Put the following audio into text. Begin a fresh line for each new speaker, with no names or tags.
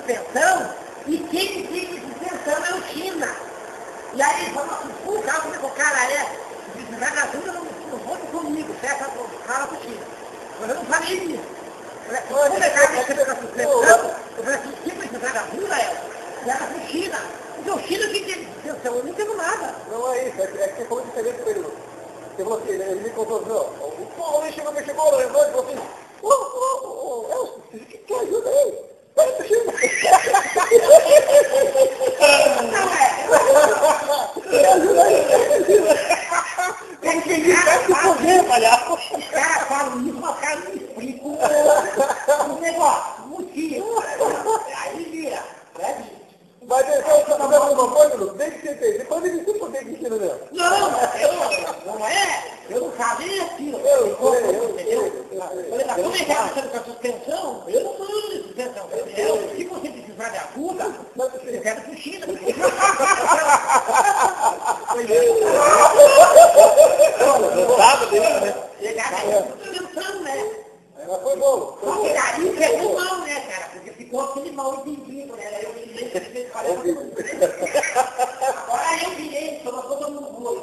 suspensão, e quem fica de suspensão é o China. E aí ele falou assim, o cara é, devagadura não conta comigo, fecha o cara do China. Mas eu não falei disso. Quando é cara que fica na suspensão, eu falei assim, que devagadura é? E ela foi China. Porque o China que tem suspensão, eu não tenho nada.
Não é isso, é que você falou diferente do período. Você falou assim, ele me contou assim, ó, o Paulo me chegou, lembrou, ele falou assim, que ajuda aí? Vai pro China.
Não é.
Que ajuda aí?
Tem que ligar pro poder, palhaço. Os caras falam isso, mas os caras não explicam o negócio, o motivo. Aí vira, né?
Mas então, você tá vendo uma coisa, Lu? Desde que você fez, depois ele se poder que China mesmo.
Não é? Eu não sabia aquilo. Eu falei, mas como é que ela está com a suspensão? Eu não sou de suspensão. Se você precisar de ajuda, eu quero pro China.
Não sabe dele, né?
Chegar aí, suspensão, né?
Mas foi bom.
Porque daí pegou mal, né, cara? Porque ficou aquele mal entendido, né? Aí eu virei, agora eu virei, só todo mundo voa.